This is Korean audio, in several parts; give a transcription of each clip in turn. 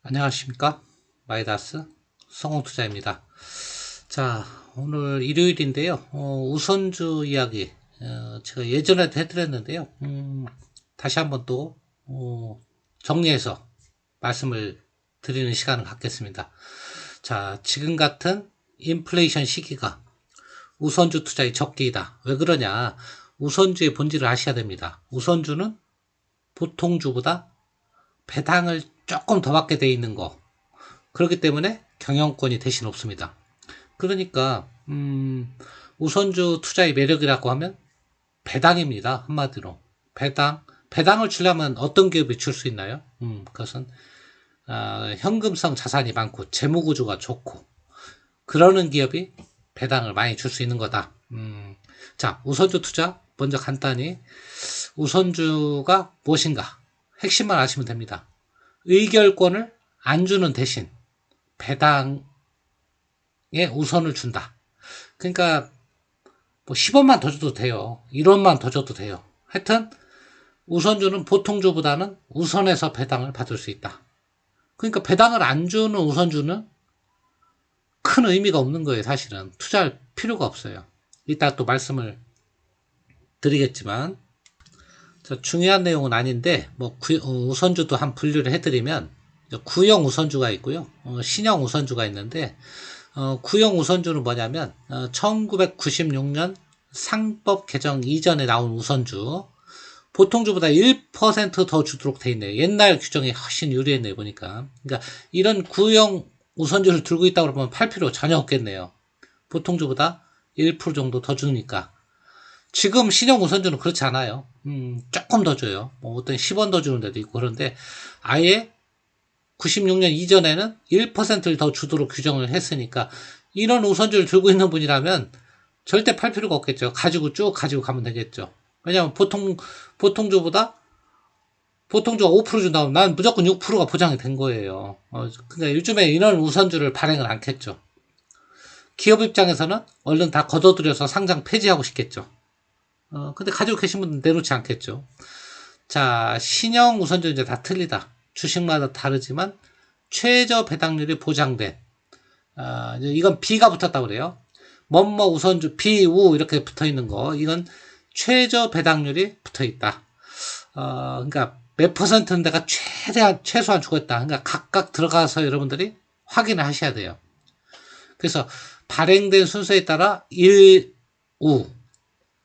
안녕하십니까. 마이다스 성공투자입니다. 자, 오늘 일요일인데요. 우선주 이야기 제가 예전에도 해드렸는데요. 다시 한번 또 정리해서 말씀을 드리는 시간을 갖겠습니다. 자, 지금 같은 인플레이션 시기가 우선주 투자의 적기이다. 왜 그러냐? 우선주의 본질을 아셔야 됩니다. 우선주는 보통주보다 배당을 조금 더 받게 돼 있는 거. 그렇기 때문에 경영권이 대신 없습니다. 그러니까 우선주 투자의 매력이라고 하면 배당입니다. 한마디로 배당을 주려면 어떤 기업이 줄 수 있나요? 그것은 현금성 자산이 많고 재무구조가 좋고 그러는 기업이 배당을 많이 줄 수 있는 거다. 자, 우선주 투자 먼저 간단히 우선주가 무엇인가 핵심만 아시면 됩니다. 의결권을 안 주는 대신 배당에 우선을 준다. 그러니까 뭐 10원만 더 줘도 돼요. 1원만 더 줘도 돼요. 하여튼 우선주는 보통주보다는 우선해서 배당을 받을 수 있다. 그러니까 배당을 안 주는 우선주는 큰 의미가 없는 거예요. 사실은 투자할 필요가 없어요. 이따 또 말씀을 드리겠지만 중요한 내용은 아닌데 우선주도 한 분류를 해드리면 구형 우선주가 있고요. 신형 우선주가 있는데 구형 우선주는 뭐냐면 1996년 상법 개정 이전에 나온 우선주 보통주보다 1% 더 주도록 돼 있네요. 옛날 규정이 훨씬 유리했네요. 보니까. 그러니까 이런 구형 우선주를 들고 있다고 그러면 팔 필요 전혀 없겠네요. 보통주보다 1% 정도 더 주니까. 지금 신형 우선주는 그렇지 않아요. 조금 더 줘요. 어떤 10원 더 주는 데도 있고 그런데 아예 96년 이전에는 1%를 더 주도록 규정을 했으니까 이런 우선주를 들고 있는 분이라면 절대 팔 필요가 없겠죠. 쭉 가지고 가면 되겠죠. 왜냐하면 보통주가 5% 준다면 난 무조건 6%가 보장이 된 거예요. 그러니까 요즘에 이런 우선주를 발행을 않겠죠. 기업 입장에서는 얼른 다 걷어들여서 상장 폐지하고 싶겠죠. 근데 가지고 계신 분은 내놓지 않겠죠. 자, 신형 우선주 이제 다 틀리다. 주식마다 다르지만 최저 배당률이 보장된 이건 B가 붙었다고 그래요. 뭐뭐 우선주 BU 이렇게 붙어 있는 거 이건 최저 배당률이 붙어 있다. 그러니까 몇 퍼센트는 내가 최소한 주겠다. 그러니까 각각 들어가서 여러분들이 확인을 하셔야 돼요. 그래서 발행된 순서에 따라 1우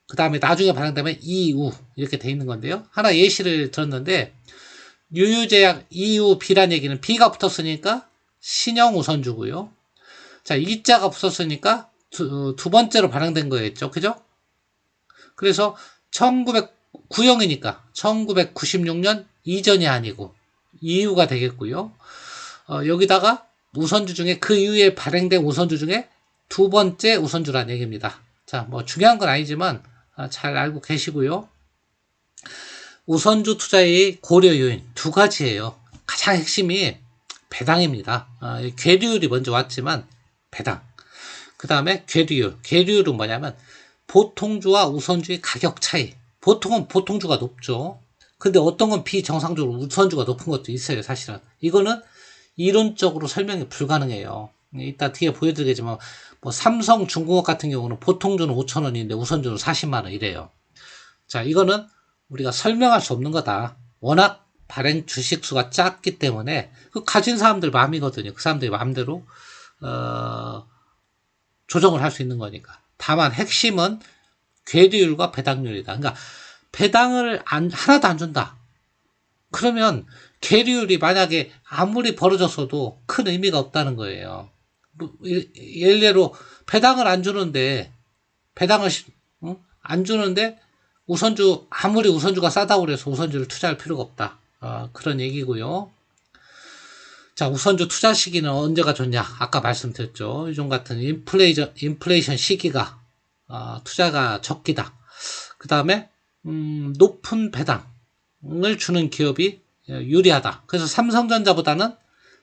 그 다음에 나중에 발행되면 2우 이렇게 돼 있는 건데요. 하나 예시를 들었는데 유유제약 EUB란 얘기는 B가 붙었으니까 신형 우선주고요. 자, E자가 붙었으니까 두 번째로 발행된 거였죠. 그죠? 그래서 1909형이니까 1996년 이전이 아니고 EU가 되겠고요. 여기다가 우선주 중에 그 이후에 발행된 우선주 중에 두 번째 우선주란 얘기입니다. 자, 뭐 중요한 건 아니지만 잘 알고 계시고요. 우선주 투자의 고려 요인 두 가지예요. 가장 핵심이 배당입니다. 괴리율이 먼저 왔지만 배당. 그 다음에 괴리율은 뭐냐면 보통주와 우선주의 가격 차이. 보통은 보통주가 높죠. 근데 어떤 건 비정상적으로 우선주가 높은 것도 있어요. 사실은 이거는 이론적으로 설명이 불가능해요. 이따 뒤에 보여드리겠지만 뭐 삼성, 중공업 같은 경우는 보통주는 5,000원인데 우선주는 40만원 이래요. 자, 이거는 우리가 설명할 수 없는 거다. 워낙 발행 주식수가 작기 때문에 그 가진 사람들 마음이거든요. 그 사람들이 마음대로 조정을 할 수 있는 거니까. 다만 핵심은 괴리율과 배당률이다. 그러니까 배당을 하나도 안 준다. 그러면 괴리율이 만약에 아무리 벌어졌어도 큰 의미가 없다는 거예요. 예를 배당을 안 주는데 아무리 우선주가 싸다고 그래서 우선주를 투자할 필요가 없다. 그런 얘기고요. 자, 우선주 투자 시기는 언제가 좋냐? 아까 말씀드렸죠. 요즘 같은 인플레이션 시기가 투자가 적기다. 그 다음에 높은 배당을 주는 기업이 유리하다. 그래서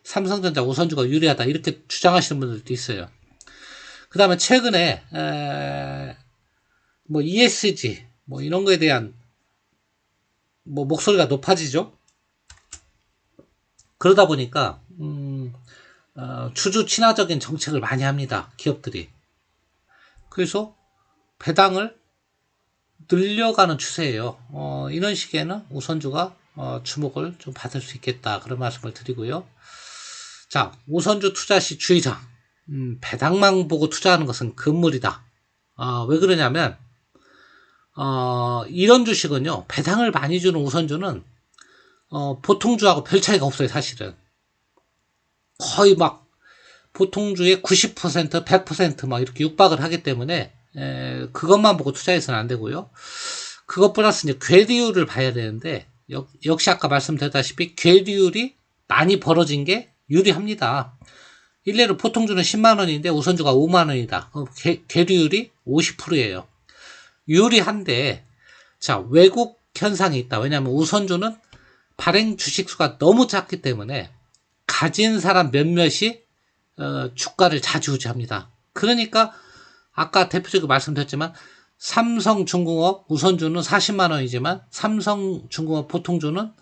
삼성전자 우선주가 유리하다. 이렇게 주장하시는 분들도 있어요. 그 다음에 최근에 ESG 이런 거에 대한 목소리가 높아지죠. 그러다 보니까 주주 친화적인 정책을 많이 합니다. 기업들이. 그래서 배당을 늘려가는 추세예요. 이런 시기에는 우선주가 주목을 좀 받을 수 있겠다. 그런 말씀을 드리고요. 자, 우선주 투자 시 주의사항. 배당만 보고 투자하는 것은 금물이다. 왜 그러냐면 이런 주식은요, 배당을 많이 주는 우선주는 보통주하고 별 차이가 없어요. 사실은 거의 막 보통주의 90%, 100% 이렇게 육박을 하기 때문에 그것만 보고 투자해서는 안 되고요. 그것 플러스 이제 괴리율을 봐야 되는데 역시 아까 말씀드렸다시피 괴리율이 많이 벌어진 게 유리합니다. 일례로 보통주는 10만원인데 우선주가 5만원이다. 괴리율이 50%예요. 유리한데, 자, 왜곡 현상이 있다. 왜냐하면 우선주는 발행 주식수가 너무 작기 때문에 가진 사람 몇몇이 주가를 좌지우지합니다. 그러니까 아까 대표적으로 말씀드렸지만 삼성중공업 우선주는 40만원이지만 삼성중공업 보통주는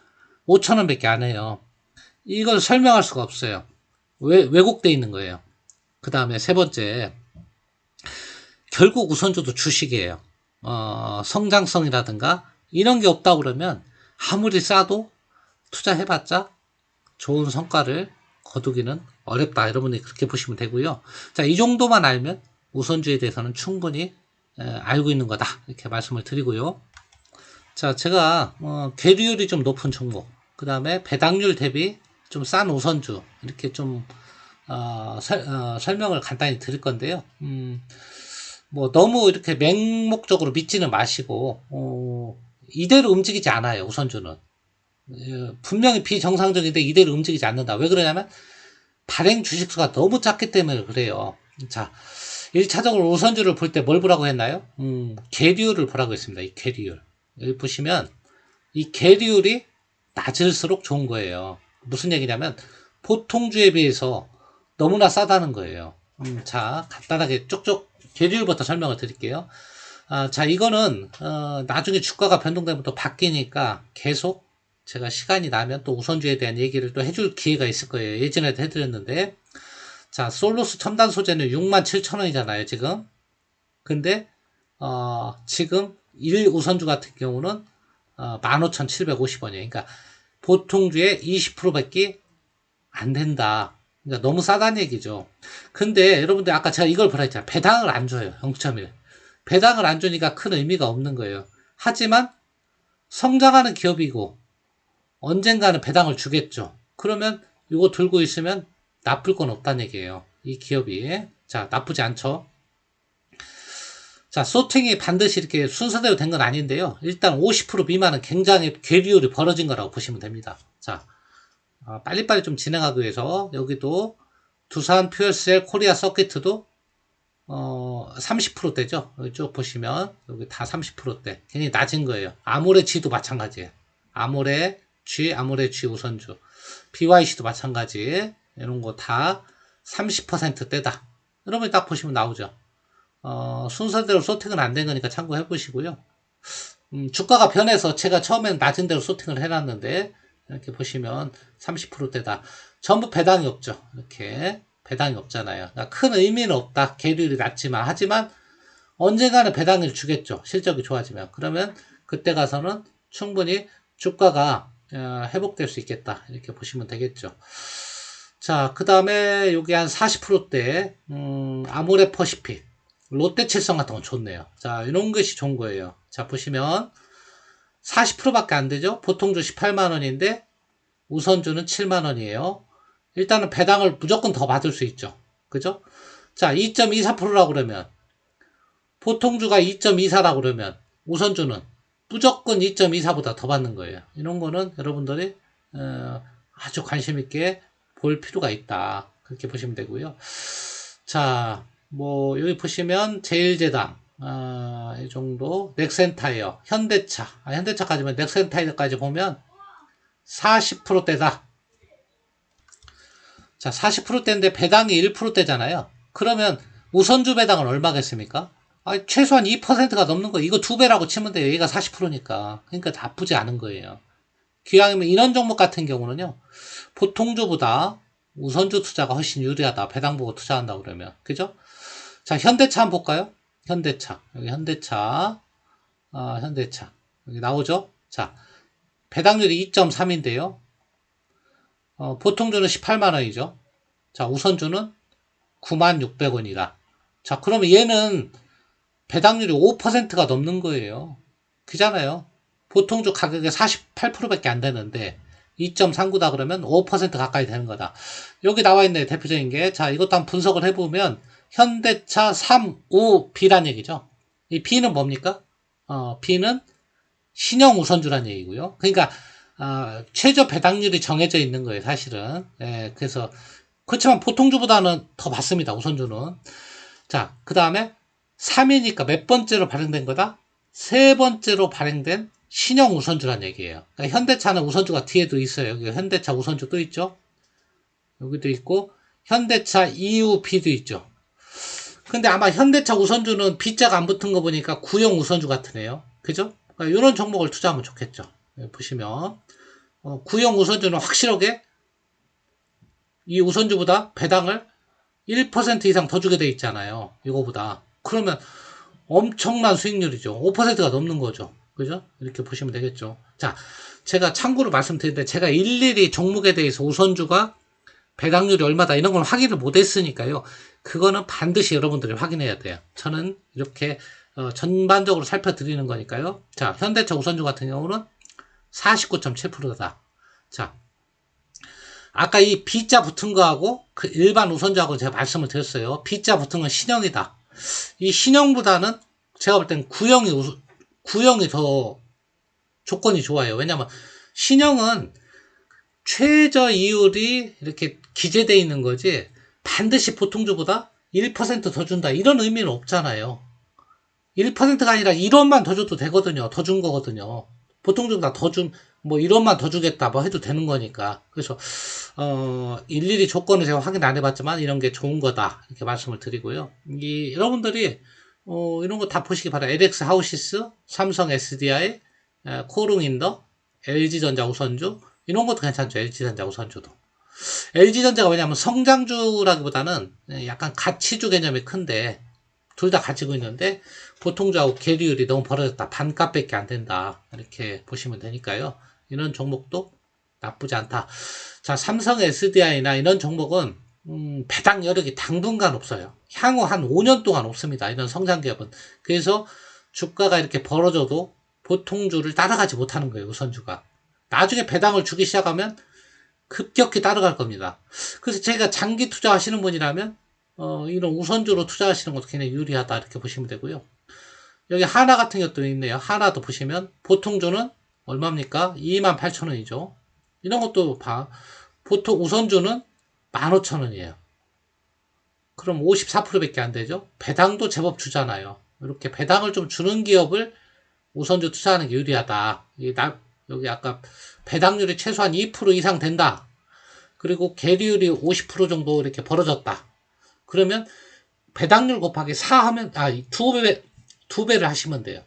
5천원밖에 안 해요. 이걸 설명할 수가 없어요. 왜곡되어 있는 거예요. 그 다음에 세 번째, 결국 우선주도 주식이에요. 성장성이라든가 이런 게 없다 그러면 아무리 싸도 투자해봤자 좋은 성과를 거두기는 어렵다. 여러분이 그렇게 보시면 되고요. 자, 이 정도만 알면 우선주에 대해서는 충분히 알고 있는 거다. 이렇게 말씀을 드리고요. 자, 제가 괴리율이 좀 높은 종목, 그 다음에 배당률 대비 좀 싼 우선주 이렇게 좀 설명을 간단히 드릴 건데요. 뭐 너무 이렇게 맹목적으로 믿지는 마시고 이대로 움직이지 않아요. 우선주는 분명히 비정상적인데 이대로 움직이지 않는다. 왜 그러냐면 발행 주식수가 너무 작기 때문에 그래요. 자, 1차적으로 우선주를 볼 때 뭘 보라고 했나요? 괴리율을 보라고 했습니다. 이 괴리율. 여기 보시면 이 괴리율이 낮을수록 좋은 거예요. 무슨 얘기냐면 보통주에 비해서 너무나 싸다는 거예요. 자, 간단하게 쪽쪽 괴리율부터 설명을 드릴게요. 자, 이거는 나중에 주가가 변동되면 또 바뀌니까 계속 제가 시간이 나면 또 우선주에 대한 얘기를 또 해줄 기회가 있을 거예요. 예전에도 해드렸는데, 자, 솔루스 첨단 소재는 67,000원이잖아요, 지금. 근데 지금 1우선주 같은 경우는 15,750원이에요. 그러니까 보통주의 20%밖에 안 된다. 그러니까 너무 싸다는 얘기죠. 근데 여러분들 아까 제가 이걸 보라 했잖아요. 배당을 안 줘요. 0.1. 배당을 안 주니까 큰 의미가 없는 거예요. 하지만 성장하는 기업이고 언젠가는 배당을 주겠죠. 그러면 이거 들고 있으면 나쁠 건 없다는 얘기예요. 이 기업이. 자, 나쁘지 않죠. 자, 소팅이 반드시 이렇게 순서대로 된 건 아닌데요. 일단 50% 미만은 굉장히 괴리율이 벌어진 거라고 보시면 됩니다. 자, 빨리빨리 좀 진행하기 위해서 여기도 두산 퓨얼셀 코리아 서킷도 30%대죠. 여기 쭉 보시면 여기 다 30%대. 굉장히 낮은 거예요. 아모레 G도 마찬가지예요. 아모레 G 우선주. BYC도 마찬가지. 이런 거 다 30%대다. 여러분이 딱 보시면 나오죠. 순서대로 소팅은 안 된 거니까 참고해 보시고요. 주가가 변해서 제가 처음에는 낮은 대로 소팅을 해놨는데, 이렇게 보시면 30%대다. 전부 배당이 없죠. 이렇게. 배당이 없잖아요. 그러니까 큰 의미는 없다. 계율이 낮지만. 하지만 언젠가는 배당을 주겠죠. 실적이 좋아지면. 그러면 그때 가서는 충분히 주가가 회복될 수 있겠다. 이렇게 보시면 되겠죠. 자, 그 다음에 여기 한 40%대 아모레 퍼시픽, 롯데칠성 같은 건 좋네요. 자, 이런 것이 좋은 거예요. 자, 보시면 40%밖에 안 되죠. 보통주 18만원인데 우선주는 7만원이에요. 일단은 배당을 무조건 더 받을 수 있죠. 그죠? 자, 2.24%라고 그러면 보통주가 2.24라고 그러면 우선주는 무조건 2.24보다 더 받는 거예요. 이런 거는 여러분들이 아주 관심 있게 볼 필요가 있다. 그렇게 보시면 되고요. 자, 뭐 여기 보시면 제일제당 이 정도, 넥센타이어, 현대차, 현대차까지면 넥센타이어까지 보면 40%대다. 자, 40%대인데 배당이 1%대잖아요. 그러면 우선주 배당은 얼마겠습니까? 최소한 2%가 넘는 거예요. 이거 2배라고 치면 돼요. 얘가 40%니까. 그러니까 나쁘지 않은 거예요. 기왕이면 이런 종목 같은 경우는요, 보통주보다 우선주 투자가 훨씬 유리하다. 배당 보고 투자한다 그러면. 그죠? 자, 현대차 한번 볼까요? 현대차. 여기 현대차. 현대차. 여기 나오죠? 자, 배당률이 2.3인데요. 보통주는 18만원이죠. 자, 우선주는 96,600원이다. 자, 그러면 얘는 배당률이 5%가 넘는 거예요. 그잖아요. 보통주 가격의 48%밖에 안 되는데 2.39다 그러면 5% 가까이 되는 거다. 여기 나와 있네, 대표적인 게. 자, 이것도 한번 분석을 해보면 현대차 3,5B란 얘기죠. 이 B는 뭡니까? B는 신형 우선주란 얘기고요. 그러니까 최저 배당률이 정해져 있는 거예요, 사실은. 예, 그래서 그렇지만 보통주보다는 더 받습니다, 우선주는. 자, 그 다음에 3위니까 몇 번째로 발행된 거다? 세 번째로 발행된 신형 우선주란 얘기예요. 그러니까 현대차는 우선주가 뒤에도 있어요. 여기 현대차 우선주 또 있죠. 여기도 있고 현대차 EUB도 있죠. 근데 아마 현대차 우선주는 B자가 안 붙은 거 보니까 구형 우선주 같으네요. 그죠? 그러니까 이런 종목을 투자하면 좋겠죠. 보시면 구형 우선주는 확실하게 이 우선주보다 배당을 1% 이상 더 주게 돼 있잖아요. 이거보다. 그러면 엄청난 수익률이죠. 5%가 넘는 거죠. 그죠? 이렇게 보시면 되겠죠. 자, 제가 참고로 말씀드리는데 제가 일일이 종목에 대해서 우선주가 배당률이 얼마다 이런 걸 확인을 못 했으니까요. 그거는 반드시 여러분들이 확인해야 돼요. 저는 이렇게 전반적으로 살펴드리는 거니까요. 자, 현대차 우선주 같은 경우는 49.7%다. 자, 아까 이 B자 붙은 거하고 그 일반 우선주하고 제가 말씀을 드렸어요. B자 붙은 건 신형이다. 이 신형보다는 제가 볼 땐 구형이 더 조건이 좋아요. 왜냐면 신형은 최저 이율이 이렇게 기재되어 있는 거지 반드시 보통주보다 1% 더 준다 이런 의미는 없잖아요. 1%가 아니라 1원만 더 줘도 되거든요. 더 준 거거든요. 보통주보다 더 준, 뭐 1원만 더 주겠다 뭐 해도 되는 거니까. 그래서 일일이 조건을 제가 확인 안 해봤지만 이런 게 좋은 거다 이렇게 말씀을 드리고요. 여러분들이 이런 거 다 보시기 바라요. LX 하우시스, 삼성 SDI, 코롱인더, LG전자 우선주 이런 것도 괜찮죠. LG전자 우선주도. LG전자가 왜냐하면 성장주라기보다는 약간 가치주 개념이 큰데 둘 다 가지고 있는데 보통주하고 계류율이 너무 벌어졌다. 반값밖에 안 된다. 이렇게 보시면 되니까요. 이런 종목도 나쁘지 않다. 자, 삼성 SDI나 이런 종목은 배당 여력이 당분간 없어요. 향후 한 5년 동안 없습니다. 이런 성장기업은. 그래서 주가가 이렇게 벌어져도 보통주를 따라가지 못하는 거예요. 우선주가. 나중에 배당을 주기 시작하면 급격히 따라갈 겁니다. 그래서 제가 장기 투자하시는 분이라면 이런 우선주로 투자하시는 것도 굉장히 유리하다 이렇게 보시면 되고요. 여기 하나 같은 것도 있네요. 하나도 보시면 보통주는 얼마입니까? 28,000원이죠. 이런 것도 보통 우선주는 15,000원이에요. 그럼 54%밖에 안 되죠. 배당도 제법 주잖아요. 이렇게 배당을 좀 주는 기업을 우선주 투자하는 게 유리하다. 여기 아까 배당률이 최소한 2% 이상 된다. 그리고 계류율이 50% 정도 이렇게 벌어졌다. 그러면 배당률 곱하기 4 하면, 두 배를 하시면 돼요.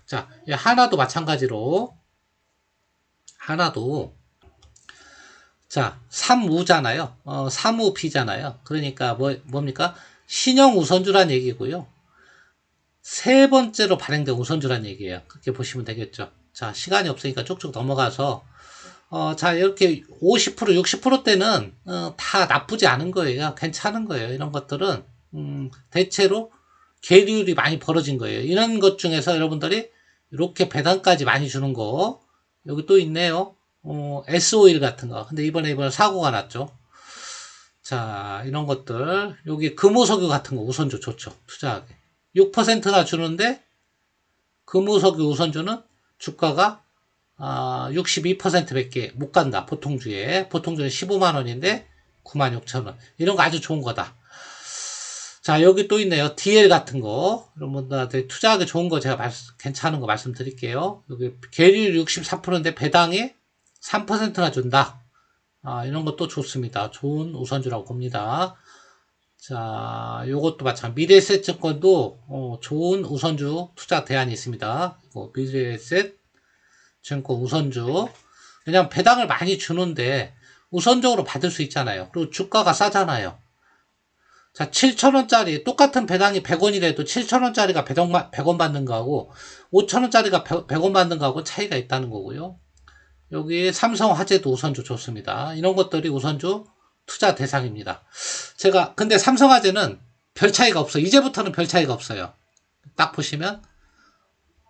자, 하나도 마찬가지로, 자, 3우잖아요. 3우P잖아요. 그러니까 뭡니까? 신형 우선주란 얘기고요. 세 번째로 발행된 우선주란 얘기예요. 그렇게 보시면 되겠죠. 자, 시간이 없으니까 쭉쭉 넘어가서, 자, 이렇게 50%, 60%대는, 다 나쁘지 않은 거예요. 괜찮은 거예요. 이런 것들은, 대체로 계류율이 많이 벌어진 거예요. 이런 것 중에서 여러분들이 이렇게 배당까지 많이 주는 거, 여기 또 있네요. S-오일 같은 거. 근데 이번에 사고가 났죠. 자, 이런 것들. 여기 금호석유 같은 거 우선주 좋죠. 투자하게. 6%나 주는데, 금호석유 우선주는 주가가 62%밖에 못 간다. 보통주에. 보통주는 15만원인데 96,000원. 이런 거 아주 좋은 거다. 자, 여기 또 있네요. DL 같은 거. 여러분들한테 투자하기 좋은 거 제가 괜찮은 거 말씀드릴게요. 여기 계류율 64%인데 배당이 3%나 준다. 이런 것도 좋습니다. 좋은 우선주라고 봅니다. 자, 요것도 마찬가지. 미래에셋증권도 좋은 우선주 투자 대안이 있습니다. 미래에셋 증권 우선주. 왜냐면 배당을 많이 주는데 우선적으로 받을 수 있잖아요. 그리고 주가가 싸잖아요. 자, 7,000원짜리, 똑같은 배당이 100원이라도 7,000원짜리가 100원 받는 거하고, 5,000원짜리가 100원 받는 거하고 차이가 있다는 거고요. 여기 삼성화재도 우선주 좋습니다. 이런 것들이 우선주 투자 대상입니다. 근데 삼성화재는 별 차이가 없어요. 이제부터는 별 차이가 없어요. 딱 보시면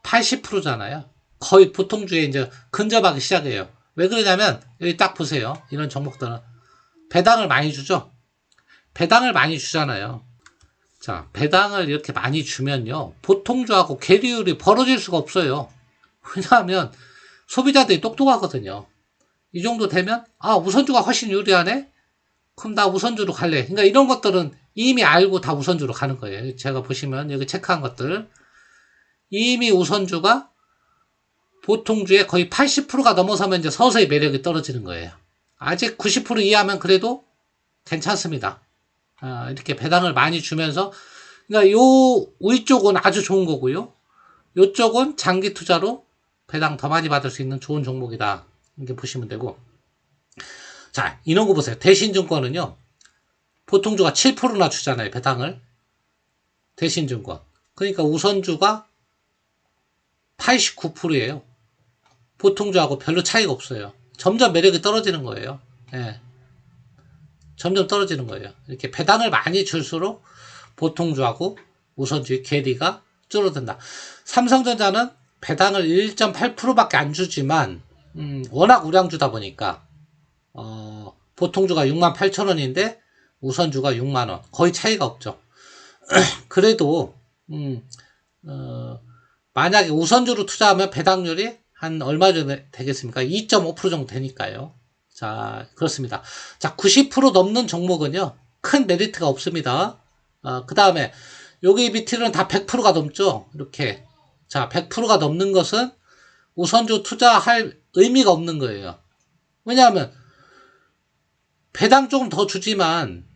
80%잖아요. 거의 보통주에 이제 근접하기 시작해요. 왜 그러냐면, 여기 딱 보세요. 이런 종목들은 배당을 많이 주죠? 배당을 많이 주잖아요. 자, 배당을 이렇게 많이 주면요. 보통주하고 계류율이 벌어질 수가 없어요. 왜냐하면 소비자들이 똑똑하거든요. 이 정도 되면, 우선주가 훨씬 유리하네? 그럼 나 우선주로 갈래. 그러니까 이런 것들은 이미 알고 다 우선주로 가는 거예요. 제가 보시면 여기 체크한 것들. 이미 우선주가 보통주의 거의 80%가 넘어서면 이제 서서히 매력이 떨어지는 거예요. 아직 90% 이하면 그래도 괜찮습니다. 이렇게 배당을 많이 주면서, 그러니까 요 위쪽은 아주 좋은 거고요. 요쪽은 장기 투자로 배당 더 많이 받을 수 있는 좋은 종목이다. 이렇게 보시면 되고. 자, 이런 거 보세요. 대신증권은요, 보통주가 7%나 주잖아요, 배당을. 대신증권. 그러니까 우선주가 89%예요. 보통주하고 별로 차이가 없어요. 점점 매력이 떨어지는 거예요. 예. 점점 떨어지는 거예요. 이렇게 배당을 많이 줄수록 보통주하고 우선주의 괴리가 줄어든다. 삼성전자는 배당을 1.8%밖에 안 주지만 워낙 우량주다 보니까 보통주가 68,000원인데 우선주가 6만원. 거의 차이가 없죠. 그래도 만약에 우선주로 투자하면 배당률이 한 얼마 정도 되겠습니까? 2.5% 정도 되니까요. 자, 그렇습니다. 자, 90% 넘는 종목은요, 큰 메리트가 없습니다. 그 다음에, 여기 밑에는 다 100%가 넘죠? 이렇게. 자, 100%가 넘는 것은 우선주 투자할 의미가 없는 거예요. 왜냐하면, 배당 조금 더 주지만,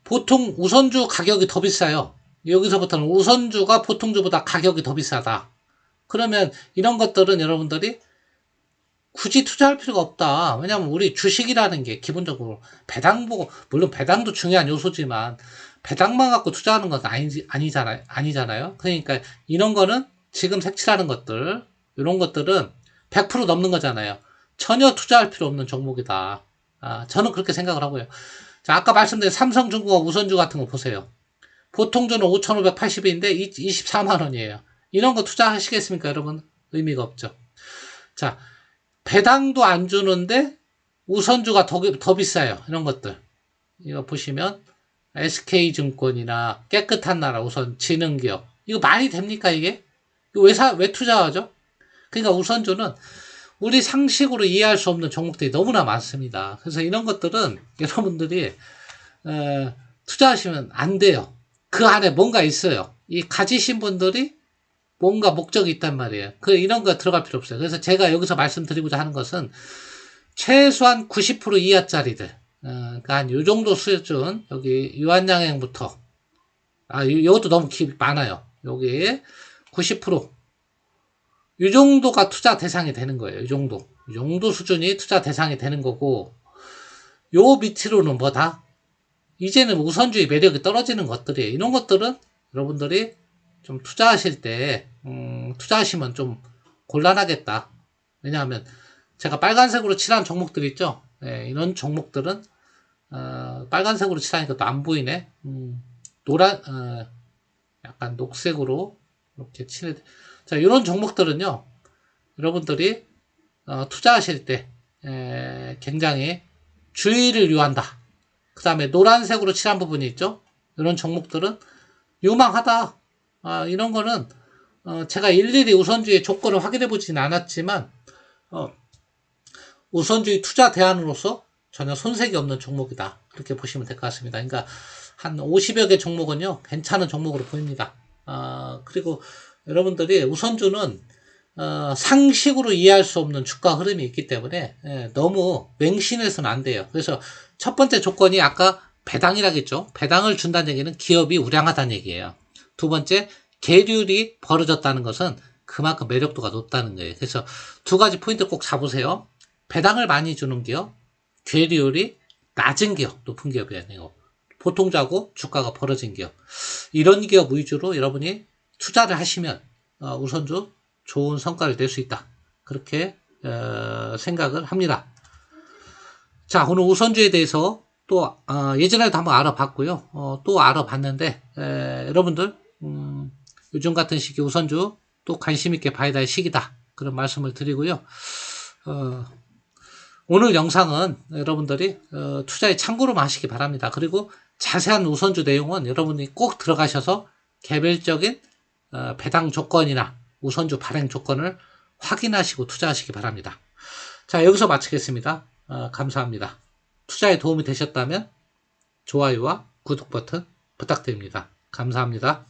보통 우선주 가격이 더 비싸요. 여기서부터는 우선주가 보통주보다 가격이 더 비싸다. 그러면 이런 것들은 여러분들이 굳이 투자할 필요가 없다. 왜냐면 우리 주식이라는 게 기본적으로 배당 보고, 물론 배당도 중요한 요소지만 배당만 갖고 투자하는 건 아니잖아요. 그러니까 이런 거는 지금 색칠하는 것들, 이런 것들은 100% 넘는 거잖아요. 전혀 투자할 필요 없는 종목이다. 저는 그렇게 생각을 하고요. 자, 아까 말씀드린 삼성중공업 우선주 같은 거 보세요. 보통주는 5,580원인데 24만원이에요. 이런 거 투자하시겠습니까, 여러분? 의미가 없죠. 자, 배당도 안 주는데 우선주가 더 비싸요. 이런 것들. 이거 보시면 SK증권이나 깨끗한 나라 우선 지능기업. 이거 말이 됩니까, 이게? 이거 왜 투자하죠? 그러니까 우선주는 우리 상식으로 이해할 수 없는 종목들이 너무나 많습니다. 그래서 이런 것들은 여러분들이 투자하시면 안 돼요. 그 안에 뭔가 있어요. 이 가지신 분들이 뭔가 목적이 있단 말이에요. 이런 거 들어갈 필요 없어요. 그래서 제가 여기서 말씀드리고자 하는 것은 최소한 90% 이하짜리들, 그러니까 한 요 정도 수준, 여기 유한양행부터, 이것도 너무 많아요. 여기 90%, 이 정도가 투자 대상이 되는 거예요. 이 정도 수준이 투자 대상이 되는 거고, 요 밑으로는 뭐다? 이제는 우선주의 매력이 떨어지는 것들이에요. 이런 것들은 여러분들이 좀 투자하실 때, 투자하시면 좀 곤란하겠다. 왜냐하면 제가 빨간색으로 칠한 종목들 있죠? 네, 이런 종목들은, 빨간색으로 칠하니까 또 안 보이네. 약간 녹색으로 이렇게 칠해. 자, 이런 종목들은요, 여러분들이, 투자하실 때, 굉장히 주의를 요한다. 그 다음에 노란색으로 칠한 부분이 있죠? 이런 종목들은 유망하다. 이런 거는, 제가 일일이 우선주의 조건을 확인해 보지는 않았지만, 우선주의 투자 대안으로서 전혀 손색이 없는 종목이다. 그렇게 보시면 될 것 같습니다. 그러니까, 한 50여 개 종목은요, 괜찮은 종목으로 보입니다. 그리고 여러분들이 우선주는, 상식으로 이해할 수 없는 주가 흐름이 있기 때문에, 너무 맹신해서는 안 돼요. 그래서 첫 번째 조건이 아까 배당이라겠죠. 배당을 준다는 얘기는 기업이 우량하다는 얘기예요. 두 번째, 계율이 벌어졌다는 것은 그만큼 매력도가 높다는 거예요. 그래서 두 가지 포인트 꼭 잡으세요. 배당을 많이 주는 기업, 괴리율이 낮은 기업, 높은 기업이 아니고 보통자고 주가가 벌어진 기업, 이런 기업 위주로 여러분이 투자를 하시면 우선주 좋은 성과를 낼 수 있다, 그렇게 생각을 합니다. 자, 오늘 우선주에 대해서 또 예전에도 한번 알아봤고요. 또 알아봤는데 여러분들 요즘 같은 시기 우선주 또 관심 있게 봐야 될 시기다, 그런 말씀을 드리고요. 오늘 영상은 여러분들이 투자에 참고로만 하시기 바랍니다. 그리고 자세한 우선주 내용은 여러분이 꼭 들어가셔서 개별적인 배당 조건이나 우선주 발행 조건을 확인하시고 투자하시기 바랍니다. 자, 여기서 마치겠습니다. 감사합니다. 투자에 도움이 되셨다면 좋아요와 구독 버튼 부탁드립니다. 감사합니다.